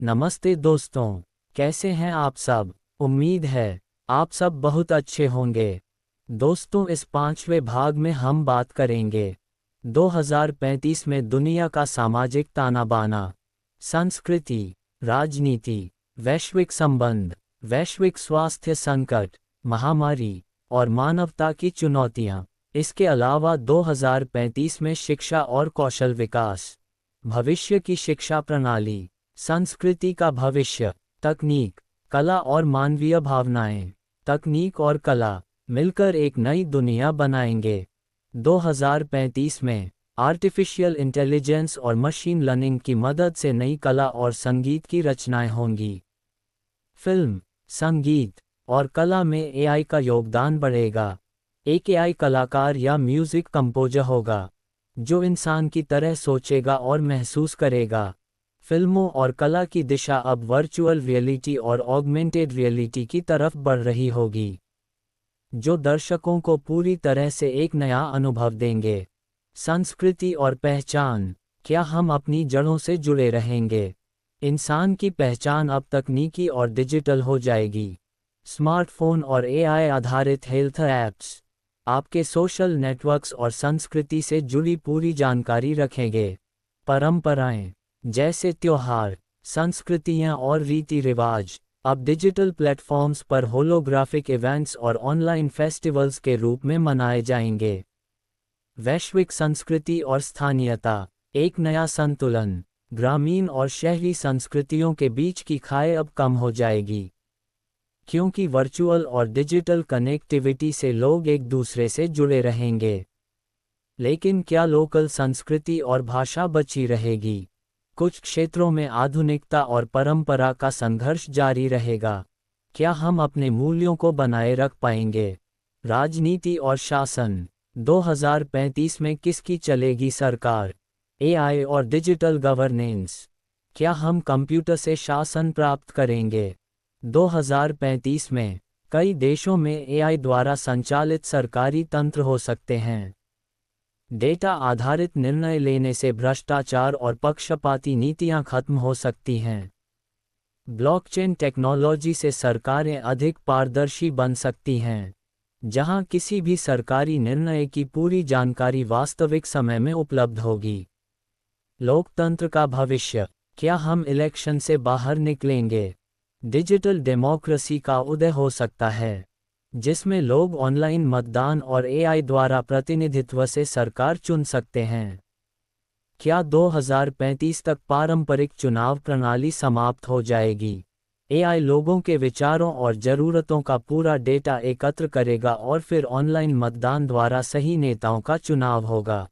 नमस्ते दोस्तों, कैसे हैं आप सब। उम्मीद है आप सब बहुत अच्छे होंगे। दोस्तों, इस 5वें भाग में हम बात करेंगे 2035 में दुनिया का सामाजिक ताना बाना, संस्कृति, राजनीति, वैश्विक संबंध, वैश्विक स्वास्थ्य संकट, महामारी और मानवता की चुनौतियां। इसके अलावा 2035 में शिक्षा और कौशल विकास, भविष्य की शिक्षा प्रणाली, संस्कृति का भविष्य, तकनीक, कला और मानवीय भावनाएं। तकनीक और कला मिलकर एक नई दुनिया बनाएंगे। 2035 में आर्टिफिशियल इंटेलिजेंस और मशीन लर्निंग की मदद से नई कला और संगीत की रचनाएं होंगी। फिल्म, संगीत और कला में एआई का योगदान बढ़ेगा। एक एआई कलाकार या म्यूजिक कंपोजर होगा जो इंसान की तरह सोचेगा और महसूस करेगा। फिल्मों और कला की दिशा अब वर्चुअल रियलिटी और ऑगमेंटेड रियलिटी की तरफ बढ़ रही होगी, जो दर्शकों को पूरी तरह से एक नया अनुभव देंगे। संस्कृति और पहचान, क्या हम अपनी जड़ों से जुड़े रहेंगे? इंसान की पहचान अब तकनीकी और डिजिटल हो जाएगी। स्मार्टफोन और एआई आधारित हेल्थ ऐप्स आपके सोशल नेटवर्क्स और संस्कृति से जुड़ी पूरी जानकारी रखेंगे। परंपराएं जैसे त्योहार, संस्कृतियां और रीति रिवाज अब डिजिटल प्लेटफॉर्म्स पर होलोग्राफिक इवेंट्स और ऑनलाइन फेस्टिवल्स के रूप में मनाए जाएंगे। वैश्विक संस्कृति और स्थानीयता, एक नया संतुलन। ग्रामीण और शहरी संस्कृतियों के बीच की खाई अब कम हो जाएगी, क्योंकि वर्चुअल और डिजिटल कनेक्टिविटी से लोग एक दूसरे से जुड़े रहेंगे। लेकिन क्या लोकल संस्कृति और भाषा बची रहेगी? कुछ क्षेत्रों में आधुनिकता और परंपरा का संघर्ष जारी रहेगा। क्या हम अपने मूल्यों को बनाए रख पाएंगे? राजनीति और शासन, 2035 में किसकी चलेगी सरकार? एआई और डिजिटल गवर्नेंस, क्या हम कंप्यूटर से शासन प्राप्त करेंगे? 2035 में कई देशों में एआई द्वारा संचालित सरकारी तंत्र हो सकते हैं। डेटा आधारित निर्णय लेने से भ्रष्टाचार और पक्षपाती नीतियां खत्म हो सकती हैं। ब्लॉकचेन टेक्नोलॉजी से सरकारें अधिक पारदर्शी बन सकती हैं, जहां किसी भी सरकारी निर्णय की पूरी जानकारी वास्तविक समय में उपलब्ध होगी। लोकतंत्र का भविष्य, क्या हम इलेक्शन से बाहर निकलेंगे? डिजिटल डेमोक्रेसी का उदय हो सकता है, जिसमें लोग ऑनलाइन मतदान और एआई द्वारा प्रतिनिधित्व से सरकार चुन सकते हैं। क्या 2035 तक पारंपरिक चुनाव प्रणाली समाप्त हो जाएगी? एआई लोगों के विचारों और ज़रूरतों का पूरा डेटा एकत्र करेगा और फिर ऑनलाइन मतदान द्वारा सही नेताओं का चुनाव होगा।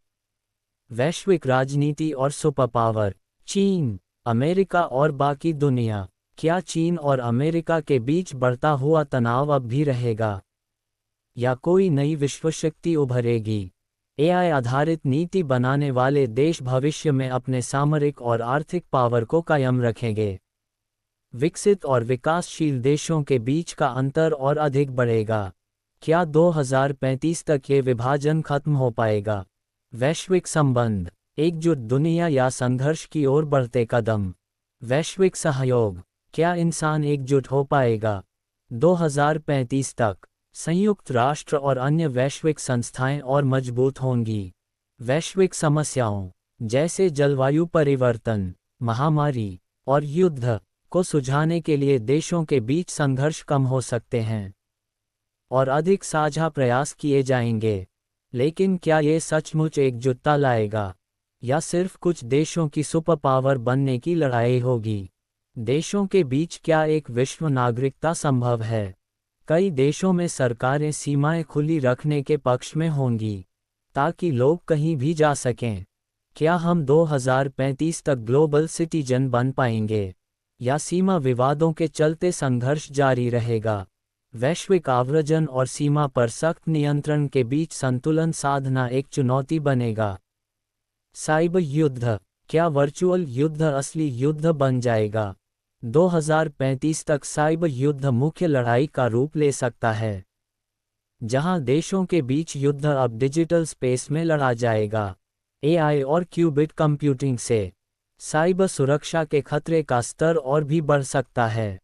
वैश्विक राजनीति और सुपर पावर, चीन, अमेरिका और बाकी दुनिया, क्या चीन और अमेरिका के बीच बढ़ता हुआ तनाव अब भी रहेगा, या कोई नई विश्वशक्ति उभरेगी? एआई आधारित नीति बनाने वाले देश भविष्य में अपने सामरिक और आर्थिक पावर को कायम रखेंगे। विकसित और विकासशील देशों के बीच का अंतर और अधिक बढ़ेगा। क्या 2035 तक ये विभाजन खत्म हो पाएगा? वैश्विक संबंध, एकजुट दुनिया या संघर्ष की ओर बढ़ते कदम? वैश्विक सहयोग, क्या इंसान एकजुट हो पाएगा? 2035 तक संयुक्त राष्ट्र और अन्य वैश्विक संस्थाएं और मजबूत होंगी। वैश्विक समस्याओं जैसे जलवायु परिवर्तन, महामारी और युद्ध को सुलझाने के लिए देशों के बीच संघर्ष कम हो सकते हैं और अधिक साझा प्रयास किए जाएंगे। लेकिन क्या ये सचमुच एकजुटता लाएगा, या सिर्फ कुछ देशों की सुपर पावर बनने की लड़ाई होगी? देशों के बीच क्या एक विश्व नागरिकता संभव है? कई देशों में सरकारें सीमाएं खुली रखने के पक्ष में होंगी, ताकि लोग कहीं भी जा सकें। क्या हम 2035 तक ग्लोबल सिटीजन बन पाएंगे, या सीमा विवादों के चलते संघर्ष जारी रहेगा? वैश्विक आव्रजन और सीमा पर सख्त नियंत्रण के बीच संतुलन साधना एक चुनौती बनेगा। साइबर युद्ध, क्या वर्चुअल युद्ध असली युद्ध बन जाएगा? 2035 तक साइबर युद्ध मुख्य लड़ाई का रूप ले सकता है, जहां देशों के बीच युद्ध अब डिजिटल स्पेस में लड़ा जाएगा। एआई और क्यूबिट कंप्यूटिंग से साइबर सुरक्षा के खतरे का स्तर और भी बढ़ सकता है।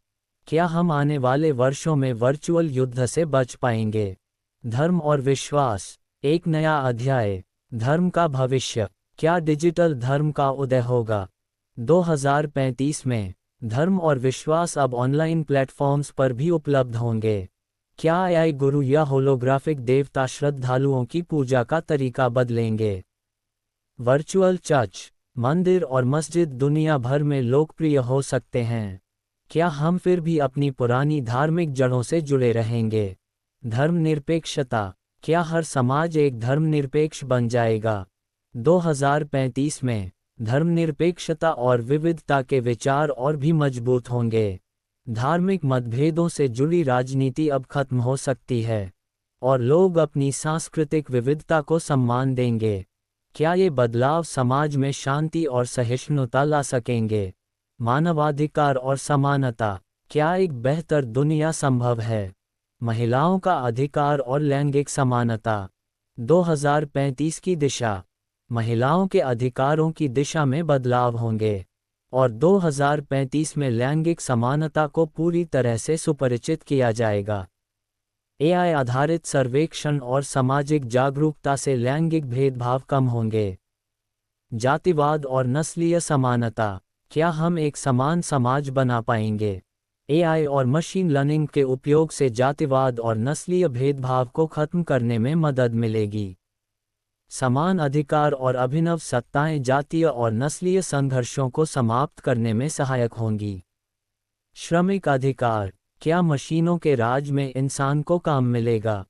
क्या हम आने वाले वर्षों में वर्चुअल युद्ध से बच पाएंगे? धर्म और विश्वास, एक नया अध्याय। धर्म का भविष्य, क्या डिजिटल धर्म का उदय होगा? 2035 में धर्म और विश्वास अब ऑनलाइन प्लेटफॉर्म्स पर भी उपलब्ध होंगे। क्या एआई गुरु या होलोग्राफिक देवता श्रद्धालुओं की पूजा का तरीका बदलेंगे? वर्चुअल चर्च, मंदिर और मस्जिद दुनिया भर में लोकप्रिय हो सकते हैं। क्या हम फिर भी अपनी पुरानी धार्मिक जड़ों से जुड़े रहेंगे? धर्मनिरपेक्षता, क्या हर समाज एक धर्मनिरपेक्ष बन जाएगा? 2035 में धर्मनिरपेक्षता और विविधता के विचार और भी मजबूत होंगे। धार्मिक मतभेदों से जुड़ी राजनीति अब खत्म हो सकती है और लोग अपनी सांस्कृतिक विविधता को सम्मान देंगे। क्या ये बदलाव समाज में शांति और सहिष्णुता ला सकेंगे? मानवाधिकार और समानता, क्या एक बेहतर दुनिया संभव है? महिलाओं का अधिकार और लैंगिक समानता, 2035 की दिशा। महिलाओं के अधिकारों की दिशा में बदलाव होंगे और 2035 में लैंगिक समानता को पूरी तरह से सुपरिचित किया जाएगा। एआई आधारित सर्वेक्षण और सामाजिक जागरूकता से लैंगिक भेदभाव कम होंगे। जातिवाद और नस्लीय समानता, क्या हम एक समान समाज बना पाएंगे? एआई और मशीन लर्निंग के उपयोग से जातिवाद और नस्लीय भेदभाव को खत्म करने में मदद मिलेगी। समान अधिकार और अभिनव सत्ताएं जातीय और नस्लीय संघर्षों को समाप्त करने में सहायक होंगी। श्रमिक अधिकार, क्या मशीनों के राज में इंसान को काम मिलेगा?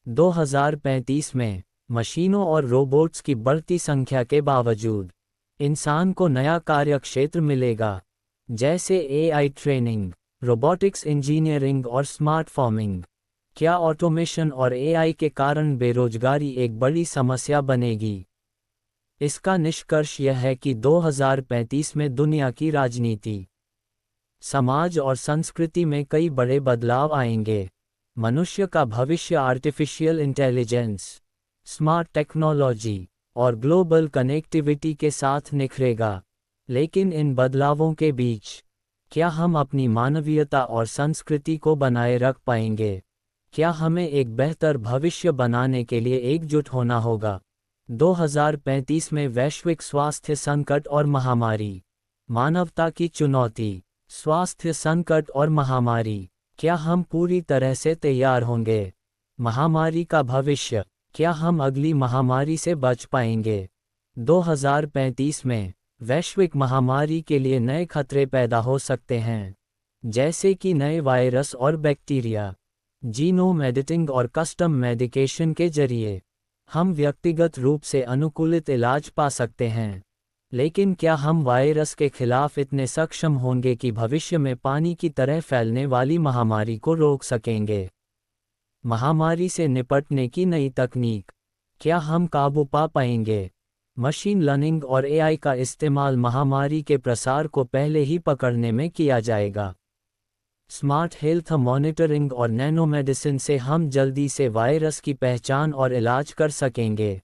2035 में मशीनों और रोबोट्स की बढ़ती संख्या के बावजूद इंसान को नया कार्यक्षेत्र मिलेगा, जैसे एआई ट्रेनिंग, रोबोटिक्स इंजीनियरिंग और स्मार्ट फार्मिंग। क्या ऑटोमेशन और एआई के कारण बेरोजगारी एक बड़ी समस्या बनेगी? इसका निष्कर्ष यह है कि 2035 में दुनिया की राजनीति, समाज और संस्कृति में कई बड़े बदलाव आएंगे। मनुष्य का भविष्य आर्टिफिशियल इंटेलिजेंस, स्मार्ट टेक्नोलॉजी और ग्लोबल कनेक्टिविटी के साथ निखरेगा। लेकिन इन बदलावों के बीच क्या हम अपनी मानवीयता और संस्कृति को बनाए रख पाएंगे? क्या हमें एक बेहतर भविष्य बनाने के लिए एकजुट होना होगा? 2035 में वैश्विक स्वास्थ्य संकट और महामारी, मानवता की चुनौती। स्वास्थ्य संकट और महामारी, क्या हम पूरी तरह से तैयार होंगे? महामारी का भविष्य, क्या हम अगली महामारी से बच पाएंगे? 2035 में वैश्विक महामारी के लिए नए खतरे पैदा हो सकते हैं, जैसे कि नए वायरस और बैक्टीरिया। जीनोम एडिटिंग और कस्टम मेडिकेशन के जरिए हम व्यक्तिगत रूप से अनुकूलित इलाज पा सकते हैं, लेकिन क्या हम वायरस के खिलाफ इतने सक्षम होंगे कि भविष्य में पानी की तरह फैलने वाली महामारी को रोक सकेंगे? महामारी से निपटने की नई तकनीक, क्या हम काबू पा पाएंगे? मशीन लर्निंग और एआई का इस्तेमाल महामारी के प्रसार को पहले ही पकड़ने में किया जाएगा। स्मार्ट हेल्थ मॉनिटरिंग और नैनोमेडिसिन से हम जल्दी से वायरस की पहचान और इलाज कर सकेंगे।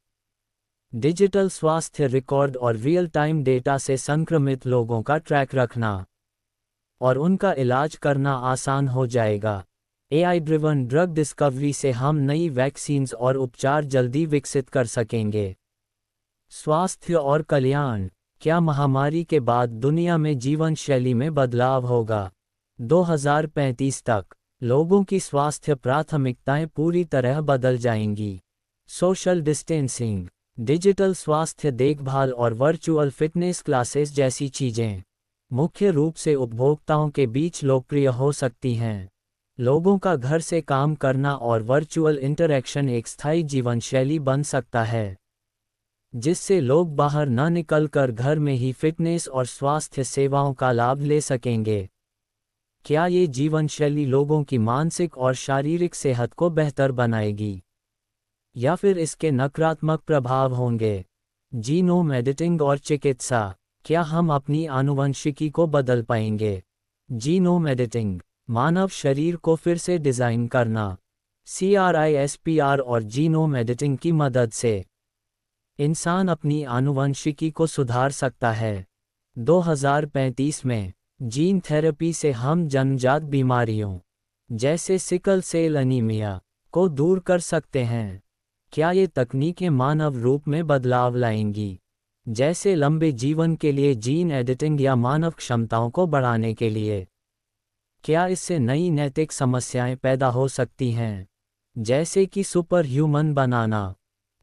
डिजिटल स्वास्थ्य रिकॉर्ड और रियल टाइम डेटा से संक्रमित लोगों का ट्रैक रखना और उनका इलाज करना आसान हो जाएगा। एआई ड्रिवन ड्रग डिस्कवरी से हम नई वैक्सीन्स और उपचार जल्दी विकसित कर सकेंगे। स्वास्थ्य और कल्याण, क्या महामारी के बाद दुनिया में जीवन शैली में बदलाव होगा? 2035 तक लोगों की स्वास्थ्य प्राथमिकताएं पूरी तरह बदल जाएंगी। सोशल डिस्टेंसिंग, डिजिटल स्वास्थ्य देखभाल और वर्चुअल फिटनेस क्लासेस जैसी चीजें मुख्य रूप से उपभोक्ताओं के बीच लोकप्रिय हो सकती हैं। लोगों का घर से काम करना और वर्चुअल इंटरैक्शन एक स्थायी जीवन शैली बन सकता है, जिससे लोग बाहर न निकलकर घर में ही फिटनेस और स्वास्थ्य सेवाओं का लाभ ले सकेंगे। क्या ये जीवन शैली लोगों की मानसिक और शारीरिक सेहत को बेहतर बनाएगी, या फिर इसके नकारात्मक प्रभाव होंगे? जीनोम एडिटिंग और चिकित्सा, क्या हम अपनी आनुवंशिकी को बदल पाएंगे? जीनोम एडिटिंग, मानव शरीर को फिर से डिज़ाइन करना। CRISPR और जीनोम एडिटिंग की मदद से इंसान अपनी आनुवंशिकी को सुधार सकता है। 2035 में जीन थेरेपी से हम जन्मजात बीमारियों जैसे सिकल सेल एनीमिया को दूर कर सकते हैं। क्या ये तकनीकें मानव रूप में बदलाव लाएंगी, जैसे लंबे जीवन के लिए जीन एडिटिंग या मानव क्षमताओं को बढ़ाने के लिए? क्या इससे नई नैतिक समस्याएं पैदा हो सकती हैं, जैसे कि सुपर ह्यूमन बनाना?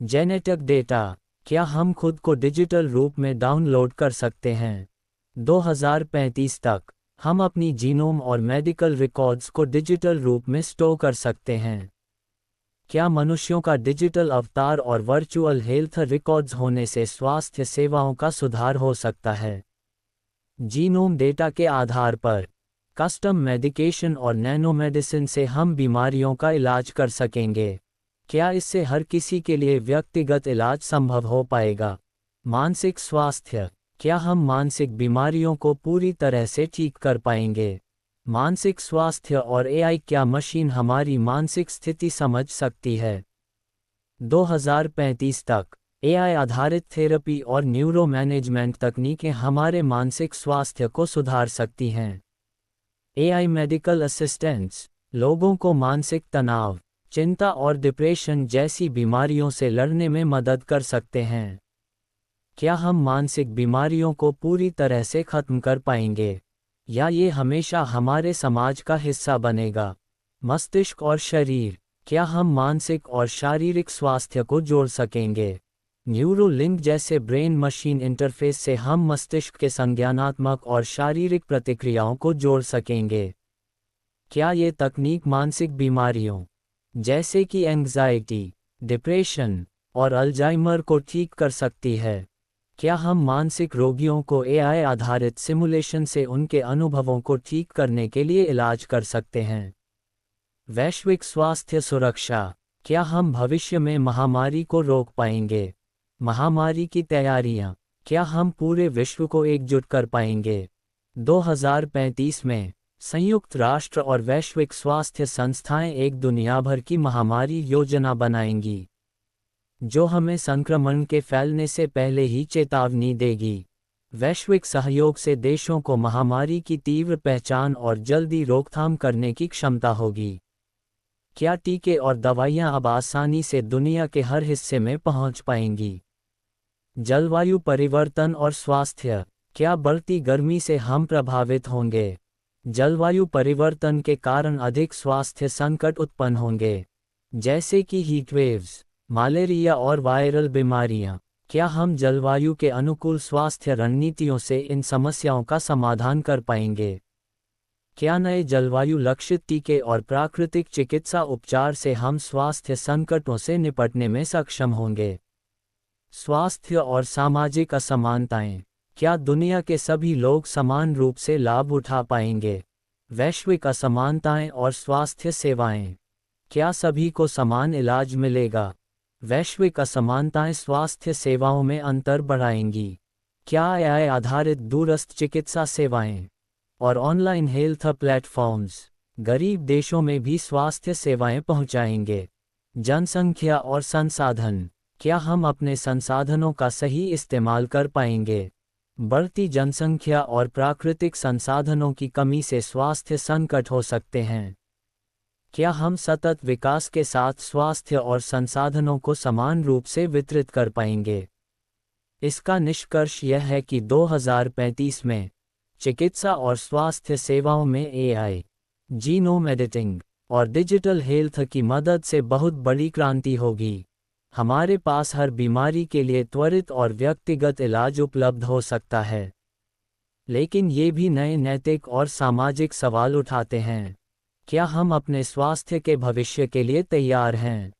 जेनेटिक डेटा, क्या हम खुद को डिजिटल रूप में डाउनलोड कर सकते हैं? 2035 तक हम अपनी जीनोम और मेडिकल रिकॉर्ड्स को डिजिटल रूप में स्टोर कर सकते हैं। क्या मनुष्यों का डिजिटल अवतार और वर्चुअल हेल्थ रिकॉर्ड्स होने से स्वास्थ्य सेवाओं का सुधार हो सकता है? जीनोम डेटा के आधार पर कस्टम मेडिकेशन और नैनोमेडिसिन से हम बीमारियों का इलाज कर सकेंगे। क्या इससे हर किसी के लिए व्यक्तिगत इलाज संभव हो पाएगा? मानसिक स्वास्थ्य, क्या हम मानसिक बीमारियों को पूरी तरह से ठीक कर पाएंगे? मानसिक स्वास्थ्य और एआई, क्या मशीन हमारी मानसिक स्थिति समझ सकती है? 2035 तक एआई आधारित थेरेपी और न्यूरो मैनेजमेंट तकनीकें हमारे मानसिक स्वास्थ्य को सुधार सकती हैं। एआई मेडिकल असिस्टेंट्स लोगों को मानसिक तनाव, चिंता और डिप्रेशन जैसी बीमारियों से लड़ने में मदद कर सकते हैं। क्या हम मानसिक बीमारियों को पूरी तरह से खत्म कर पाएंगे, या ये हमेशा हमारे समाज का हिस्सा बनेगा? मस्तिष्क और शरीर, क्या हम मानसिक और शारीरिक स्वास्थ्य को जोड़ सकेंगे? न्यूरोलिंक जैसे ब्रेन मशीन इंटरफेस से हम मस्तिष्क के संज्ञानात्मक और शारीरिक प्रतिक्रियाओं को जोड़ सकेंगे। क्या ये तकनीक मानसिक बीमारियों जैसे कि एंग्जाइटी, डिप्रेशन और अल्जाइमर को ठीक कर सकती है? क्या हम मानसिक रोगियों को एआई आधारित सिमुलेशन से उनके अनुभवों को ठीक करने के लिए इलाज कर सकते हैं? वैश्विक स्वास्थ्य सुरक्षा, क्या हम भविष्य में महामारी को रोक पाएंगे? महामारी की तैयारियां, क्या हम पूरे विश्व को एकजुट कर पाएंगे? 2035 में संयुक्त राष्ट्र और वैश्विक स्वास्थ्य संस्थाएं एक दुनिया भर की महामारी योजना बनाएंगी, जो हमें संक्रमण के फैलने से पहले ही चेतावनी देगी। वैश्विक सहयोग से देशों को महामारी की तीव्र पहचान और जल्दी रोकथाम करने की क्षमता होगी। क्या टीके और दवाइयां अब आसानी से दुनिया के हर हिस्से में पहुंच पाएंगी? जलवायु परिवर्तन और स्वास्थ्य, क्या बढ़ती गर्मी से हम प्रभावित होंगे? जलवायु परिवर्तन के कारण अधिक स्वास्थ्य संकट उत्पन्न होंगे, जैसे कि हीट वेव्स, मलेरिया और वायरल बीमारियां। क्या हम जलवायु के अनुकूल स्वास्थ्य रणनीतियों से इन समस्याओं का समाधान कर पाएंगे? क्या नए जलवायु लक्षित टीके और प्राकृतिक चिकित्सा उपचार से हम स्वास्थ्य संकटों से निपटने में सक्षम होंगे? स्वास्थ्य और सामाजिक असमानताएं, क्या दुनिया के सभी लोग समान रूप से लाभ उठा पाएंगे? वैश्विक असमानताएं और स्वास्थ्य सेवाएं, क्या सभी को समान इलाज मिलेगा? वैश्विक असमानताएं स्वास्थ्य सेवाओं में अंतर बढ़ाएंगी। क्या एआई आधारित दूरस्थ चिकित्सा सेवाएं और ऑनलाइन हेल्थ प्लेटफॉर्म्स गरीब देशों में भी स्वास्थ्य सेवाएं पहुंचाएंगे? जनसंख्या और संसाधन, क्या हम अपने संसाधनों का सही इस्तेमाल कर पाएंगे? बढ़ती जनसंख्या और प्राकृतिक संसाधनों की कमी से स्वास्थ्य संकट हो सकते हैं। क्या हम सतत विकास के साथ स्वास्थ्य और संसाधनों को समान रूप से वितरित कर पाएंगे? इसका निष्कर्ष यह है कि 2035 में चिकित्सा और स्वास्थ्य सेवाओं में एआई, जीनोम एडिटिंग और डिजिटल हेल्थ की मदद से बहुत बड़ी क्रांति होगी। हमारे पास हर बीमारी के लिए त्वरित और व्यक्तिगत इलाज उपलब्ध हो सकता है। लेकिन ये भी नए नैतिक और सामाजिक सवाल उठाते हैं। क्या हम अपने स्वास्थ्य के भविष्य के लिए तैयार हैं?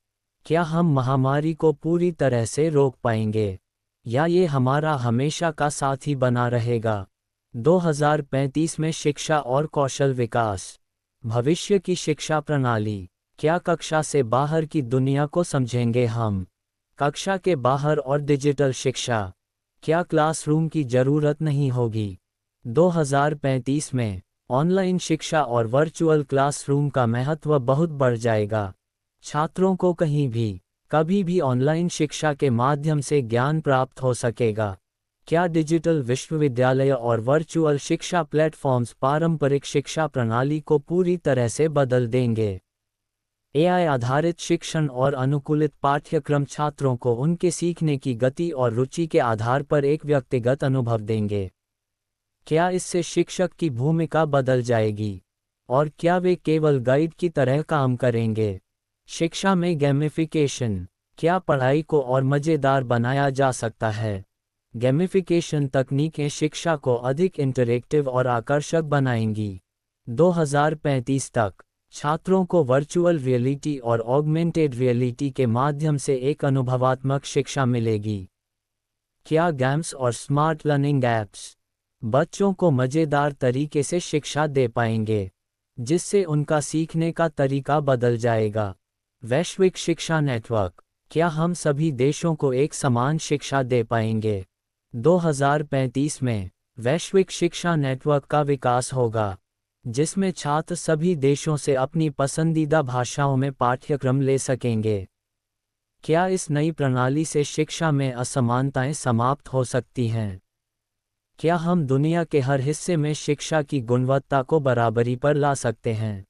क्या हम महामारी को पूरी तरह से रोक पाएंगे, या ये हमारा हमेशा का साथी बना रहेगा? 2035 में शिक्षा और कौशल विकास, भविष्य की शिक्षा प्रणाली, क्या कक्षा से बाहर की दुनिया को समझेंगे हम? कक्षा के बाहर और डिजिटल शिक्षा, क्या क्लासरूम की जरूरत नहीं होगी? 2035 में ऑनलाइन शिक्षा और वर्चुअल क्लासरूम का महत्व बहुत बढ़ जाएगा। छात्रों को कहीं भी, कभी भी ऑनलाइन शिक्षा के माध्यम से ज्ञान प्राप्त हो सकेगा। क्या डिजिटल विश्वविद्यालय और वर्चुअल शिक्षा प्लेटफॉर्म्स पारंपरिक शिक्षा प्रणाली को पूरी तरह से बदल देंगे? एआई आधारित शिक्षण और अनुकूलित पाठ्यक्रम छात्रों को उनके सीखने की गति और रुचि के आधार पर एक व्यक्तिगत अनुभव देंगे। क्या इससे शिक्षक की भूमिका बदल जाएगी? और क्या वे केवल गाइड की तरह काम करेंगे? शिक्षा में गेमिफिकेशन, क्या पढ़ाई को और मज़ेदार बनाया जा सकता है? गेमिफिकेशन तकनीकें शिक्षा को अधिक इंटरैक्टिव और आकर्षक बनाएंगी। 2035 तक छात्रों को वर्चुअल रियलिटी और ऑगमेंटेड रियलिटी के माध्यम से एक अनुभवात्मक शिक्षा मिलेगी। क्या गेम्स और स्मार्ट लर्निंग ऐप्स बच्चों को मज़ेदार तरीके से शिक्षा दे पाएंगे, जिससे उनका सीखने का तरीका बदल जाएगा? वैश्विक शिक्षा नेटवर्क, क्या हम सभी देशों को एक समान शिक्षा दे पाएंगे? 2035 में वैश्विक शिक्षा नेटवर्क का विकास होगा, जिसमें छात्र सभी देशों से अपनी पसंदीदा भाषाओं में पाठ्यक्रम ले सकेंगे। क्या इस नई प्रणाली से शिक्षा में असमानताएं समाप्त हो सकती हैं? क्या हम दुनिया के हर हिस्से में शिक्षा की गुणवत्ता को बराबरी पर ला सकते हैं?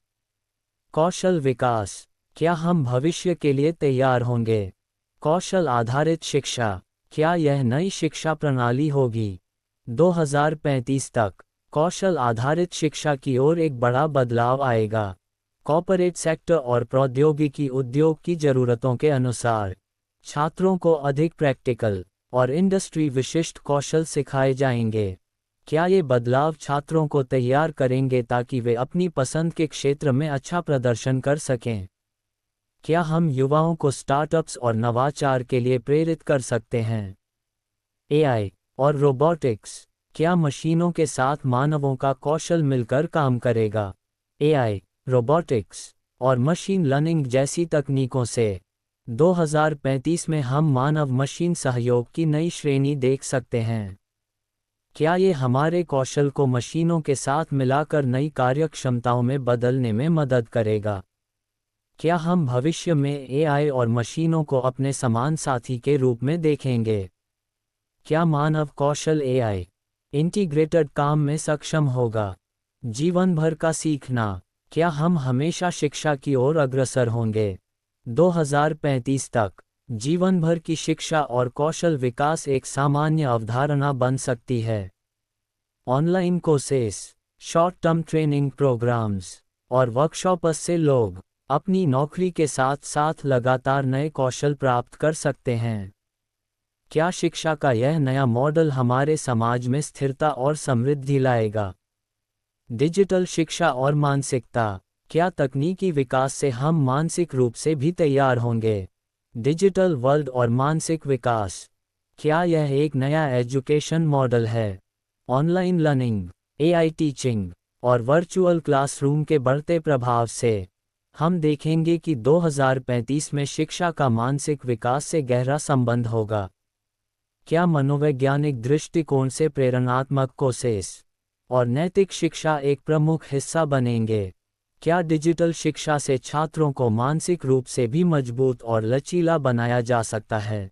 कौशल विकास, क्या हम भविष्य के लिए तैयार होंगे? कौशल आधारित शिक्षा, क्या यह नई शिक्षा प्रणाली होगी? 2035 तक कौशल आधारित शिक्षा की ओर एक बड़ा बदलाव आएगा। कॉर्पोरेट सेक्टर और प्रौद्योगिकी उद्योग की ज़रूरतों के अनुसार छात्रों को अधिक प्रैक्टिकल और इंडस्ट्री विशिष्ट कौशल सिखाए जाएंगे। क्या ये बदलाव छात्रों को तैयार करेंगे ताकि वे अपनी पसंद के क्षेत्र में अच्छा प्रदर्शन कर सकें? क्या हम युवाओं को स्टार्टअप्स और नवाचार के लिए प्रेरित कर सकते हैं? एआई और रोबोटिक्स, क्या मशीनों के साथ मानवों का कौशल मिलकर काम करेगा? एआई, रोबोटिक्स और मशीन लर्निंग जैसी तकनीकों से 2035 में हम मानव मशीन सहयोग की नई श्रेणी देख सकते हैं। क्या ये हमारे कौशल को मशीनों के साथ मिलाकर नई कार्यक्षमताओं में बदलने में मदद करेगा? क्या हम भविष्य में एआई और मशीनों को अपने समान साथी के रूप में देखेंगे? क्या मानव कौशल एआई इंटीग्रेटेड काम में सक्षम होगा? जीवन भर का सीखना, क्या हम हमेशा शिक्षा की ओर अग्रसर होंगे? 2035 तक जीवन भर की शिक्षा और कौशल विकास एक सामान्य अवधारणा बन सकती है। Online courses, short term training programmes और वर्कशॉप्स से लोग अपनी नौकरी के साथ साथ लगातार नए कौशल प्राप्त कर सकते हैं। क्या शिक्षा का यह नया मॉडल हमारे समाज में स्थिरता और समृद्धि लाएगा? डिजिटल शिक्षा और मानसिकता, क्या तकनीकी विकास से हम मानसिक रूप से भी तैयार होंगे? डिजिटल वर्ल्ड और मानसिक विकास, क्या यह एक नया एजुकेशन मॉडल है? ऑनलाइन लर्निंग, एआई टीचिंग और वर्चुअल क्लासरूम के बढ़ते प्रभाव से हम देखेंगे कि 2035 में शिक्षा का मानसिक विकास से गहरा संबंध होगा। क्या मनोवैज्ञानिक दृष्टिकोण से प्रेरणात्मक कोर्सेस और नैतिक शिक्षा एक प्रमुख हिस्सा बनेंगे? क्या डिजिटल शिक्षा से छात्रों को मानसिक रूप से भी मजबूत और लचीला बनाया जा सकता है?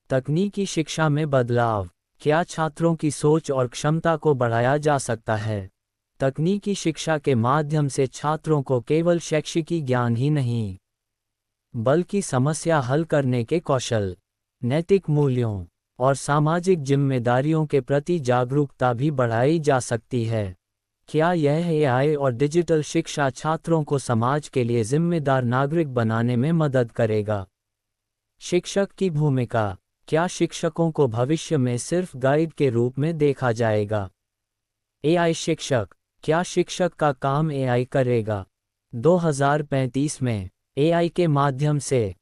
तकनीकी शिक्षा में बदलाव, क्या छात्रों की सोच और क्षमता को बढ़ाया जा सकता है? तकनीकी शिक्षा के माध्यम से छात्रों को केवल शैक्षिकी ज्ञान ही नहीं, बल्कि समस्या हल करने के कौशल, नैतिक मूल्यों और सामाजिक जिम्मेदारियों के प्रति जागरूकता भी बढ़ाई जा सकती है। क्या यह एआई और डिजिटल शिक्षा छात्रों को समाज के लिए जिम्मेदार नागरिक बनाने में मदद करेगा? शिक्षक की भूमिका, क्या शिक्षकों को भविष्य में सिर्फ गाइड के रूप में देखा जाएगा? एआई शिक्षक, क्या शिक्षक का काम एआई करेगा? 2035 में एआई के माध्यम से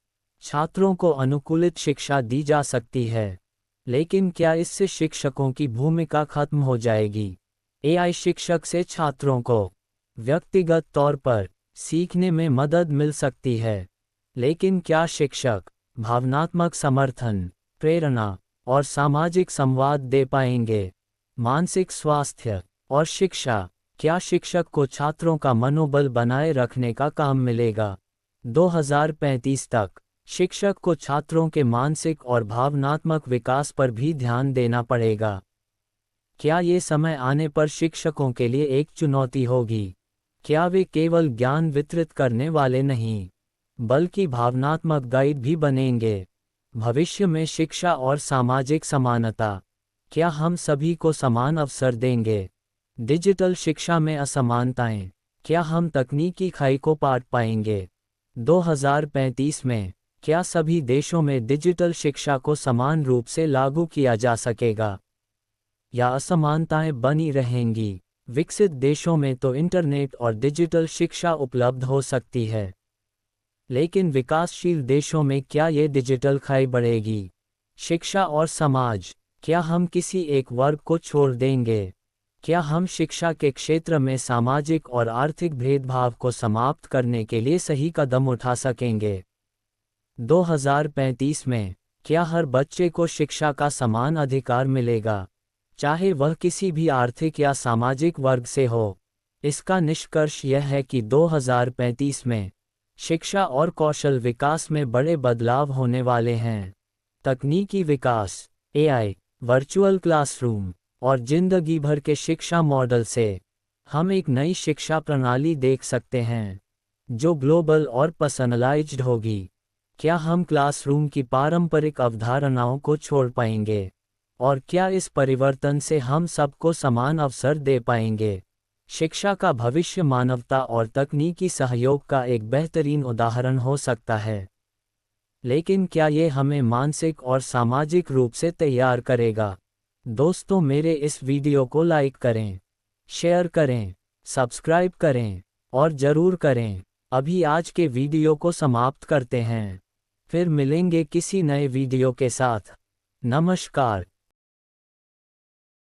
छात्रों को अनुकूलित शिक्षा दी जा सकती है, लेकिन क्या इससे शिक्षकों की भूमिका खत्म हो जाएगी? एआई शिक्षक से छात्रों को व्यक्तिगत तौर पर सीखने में मदद मिल सकती है, लेकिन क्या शिक्षक भावनात्मक समर्थन, प्रेरणा और सामाजिक संवाद दे पाएंगे? मानसिक स्वास्थ्य और शिक्षा, क्या शिक्षक को छात्रों का मनोबल बनाए रखने का काम मिलेगा? 2035 तक शिक्षक को छात्रों के मानसिक और भावनात्मक विकास पर भी ध्यान देना पड़ेगा। क्या ये समय आने पर शिक्षकों के लिए एक चुनौती होगी? क्या वे केवल ज्ञान वितरित करने वाले नहीं, बल्कि भावनात्मक गाइड भी बनेंगे? भविष्य में शिक्षा और सामाजिक समानता। क्या हम सभी को समान अवसर देंगे? डिजिटल शिक्षा में असमानताएं। क्या हम तकनीकी खाई को पाट पाएंगे? 2035 में क्या सभी देशों में डिजिटल शिक्षा को समान रूप से लागू किया जा सकेगा, या असमानताएं बनी रहेंगी? विकसित देशों में तो इंटरनेट और डिजिटल शिक्षा उपलब्ध हो सकती है, लेकिन विकासशील देशों में क्या ये डिजिटल खाई बढ़ेगी? शिक्षा और समाज। क्या हम किसी एक वर्ग को छोड़ देंगे? क्या हम शिक्षा के क्षेत्र में सामाजिक और आर्थिक भेदभाव को समाप्त करने के लिए सही कदम उठा सकेंगे? 2035 में क्या हर बच्चे को शिक्षा का समान अधिकार मिलेगा, चाहे वह किसी भी आर्थिक या सामाजिक वर्ग से हो? इसका निष्कर्ष यह है कि 2035 में शिक्षा और कौशल विकास में बड़े बदलाव होने वाले हैं। तकनीकी विकास, एआई, वर्चुअल क्लासरूम और जिंदगी भर के शिक्षा मॉडल से हम एक नई शिक्षा प्रणाली देख सकते हैं, जो ग्लोबल और पर्सनलाइज्ड होगी। क्या हम क्लासरूम की पारंपरिक अवधारणाओं को छोड़ पाएंगे? और क्या इस परिवर्तन से हम सबको समान अवसर दे पाएंगे? शिक्षा का भविष्य मानवता और तकनीकी सहयोग का एक बेहतरीन उदाहरण हो सकता है, लेकिन क्या ये हमें मानसिक और सामाजिक रूप से तैयार करेगा? दोस्तों, मेरे इस वीडियो को लाइक करें, शेयर करें, सब्सक्राइब करें और ज़रूर करें। अभी आज के वीडियो को समाप्त करते हैं, फिर मिलेंगे किसी नए वीडियो के साथ। नमस्कार।